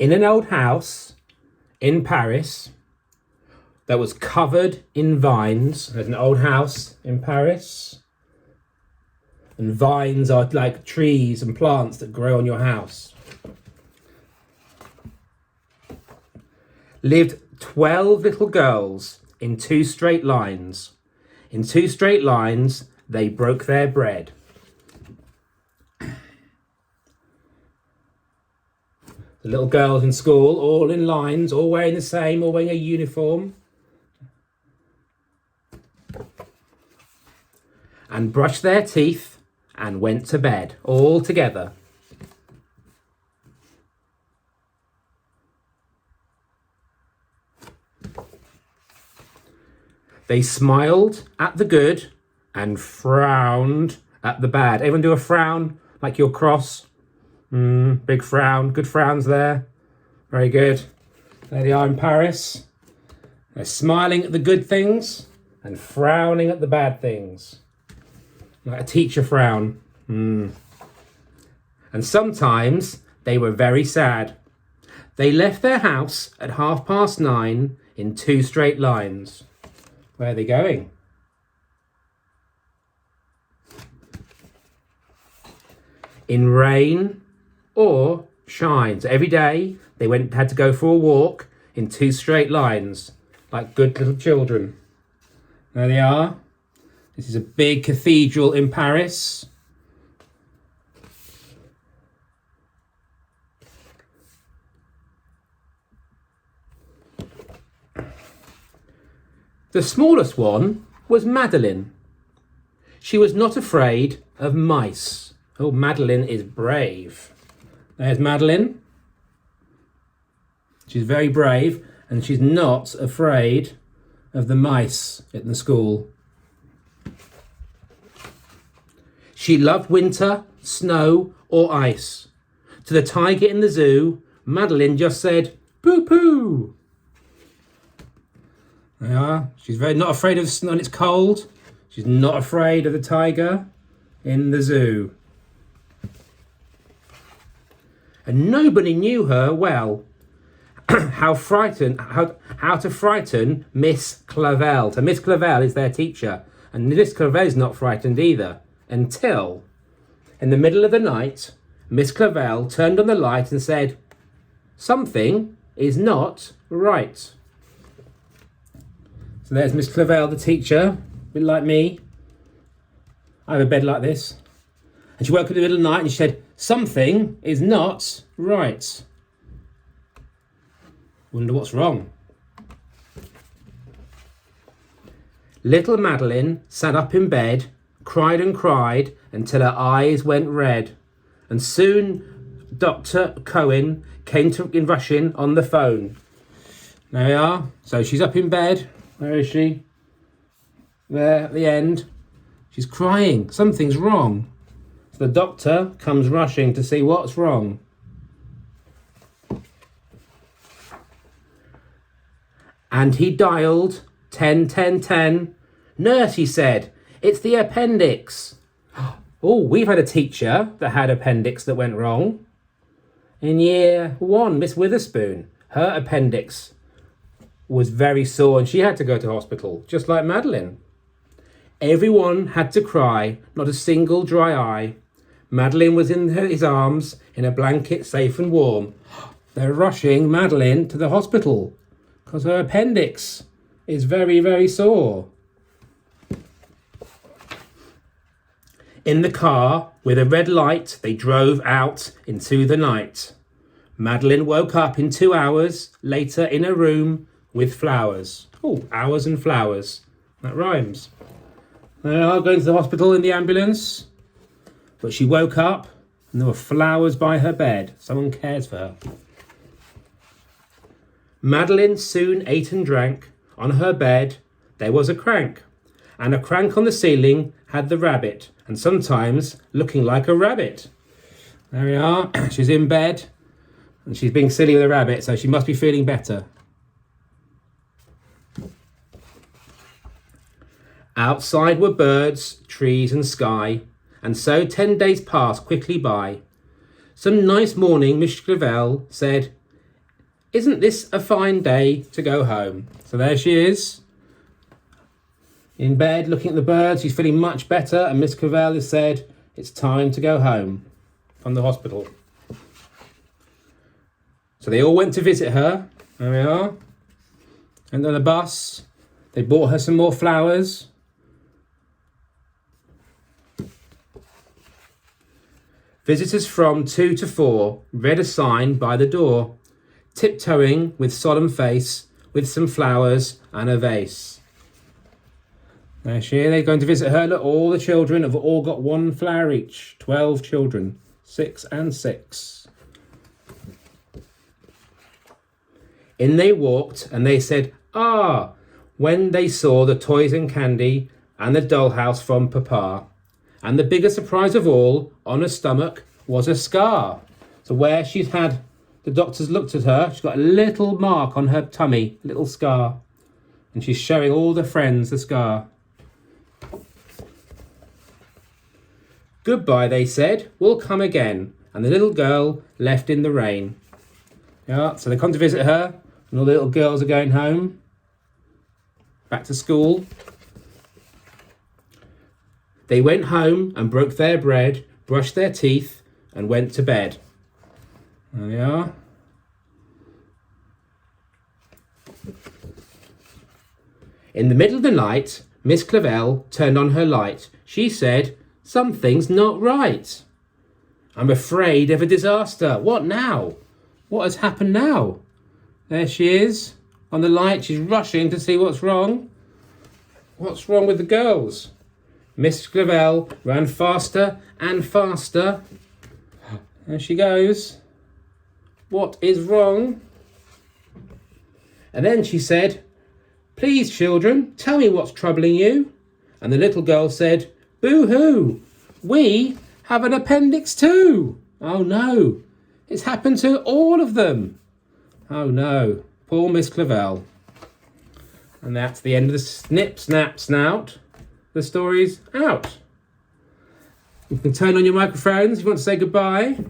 In an old house in Paris that was covered in vines. There's an old house in Paris. And vines are like trees and plants that grow on your house. Lived 12 little girls in 2 straight lines. In 2 straight lines, they broke their bread. The little girls in school, all in lines, all wearing the same, all wearing a uniform. And brushed their teeth and went to bed, all together. They smiled at the good and frowned at the bad. Everyone do a frown, like your cross. Big frown, good frowns there. Very good. There they are in Paris. They're smiling at the good things and frowning at the bad things. Like a teacher frown. And sometimes they were very sad. They left their house at 9:30 in 2 straight lines. Where are they going? In rain or shine. So every day they had to go for a walk in 2 straight lines, like good little children. There they are. This is a big cathedral in Paris. The smallest one was Madeline. She was not afraid of mice. Oh, Madeline is brave. There's Madeline. She's very brave and she's not afraid of the mice at the school. She loved winter, snow or ice. To the tiger in the zoo, Madeline just said, poo poo. There you are. She's not afraid of snow when it's cold. She's not afraid of the tiger in the zoo. And nobody knew her well. how to frighten Miss Clavel. So Miss Clavel is their teacher. And Miss Clavel is not frightened either. Until, in the middle of the night, Miss Clavel turned on the light and said, something is not right. So there's Miss Clavel, the teacher, a bit like me. I have a bed like this. And she woke up in the middle of the night and she said, something is not right. Wonder what's wrong. Little Madeline sat up in bed, cried and cried until her eyes went red. And soon Dr. Cohen came rushing on the phone. There we are. So she's up in bed. Where is she? There at the end. She's crying. Something's wrong. So the doctor comes rushing to see what's wrong. And he dialed 10. Nurse, he said, it's the appendix. Oh, we've had a teacher that had appendix that went wrong. In year 1, Miss Witherspoon, her appendix was very sore and she had to go to hospital, just like Madeline. Everyone had to cry, not a single dry eye. Madeline was in his arms, in a blanket, safe and warm. They're rushing Madeline to the hospital because her appendix is very, very sore. In the car, with a red light, they drove out into the night. Madeline woke up in 2 hours later in a room with flowers. Oh, hours and flowers. That rhymes. They are going to the hospital in the ambulance. But she woke up and there were flowers by her bed. Someone cares for her. Madeline soon ate and drank. On her bed, there was a crank. And a crank on the ceiling had the rabbit. And sometimes looking like a rabbit. There we are. She's in bed. And she's being silly with a rabbit, so she must be feeling better. Outside were birds, trees and sky, and so 10 days passed quickly by. Some nice morning Miss Clavel said, Isn't this a fine day to go home? So there she is, in bed, looking at the birds. She's feeling much better, and Miss Clavell has said it's time to go home from the hospital. So they all went to visit her. There we are. And on the bus, they bought her some more flowers. Visitors from 2 to 4 read a sign by the door, tiptoeing with solemn face, with some flowers and a vase. There she is. They're going to visit her. Look, all the children have all got one flower each. 12 children, 6 and 6. In they walked, and they said, "Ah," when they saw the toys and candy and the dollhouse from Papa. And the bigger surprise of all, on her stomach was a scar. So where she's had, the doctors looked at her, she's got a little mark on her tummy, a little scar. And she's showing all the friends the scar. Goodbye, they said, we'll come again. And the little girl left in the rain. Yeah, so they come to visit her, and all the little girls are going home, back to school. They went home and broke their bread, brushed their teeth, and went to bed. There they are. In the middle of the night, Miss Clavell turned on her light. She said, "Something's not right. I'm afraid of a disaster. What now? What has happened now?" There she is on the light. She's rushing to see what's wrong. What's wrong with the girls? Miss Clavell ran faster and faster. There she goes. What is wrong? And then she said, "Please, children, tell me what's troubling you." And the little girl said, "Boo-hoo, we have an appendix too." Oh no, it's happened to all of them. Oh no, poor Miss Clavell. And that's the end of the snip, snap, snout. The story's out. You can turn on your microphones if you want to say goodbye.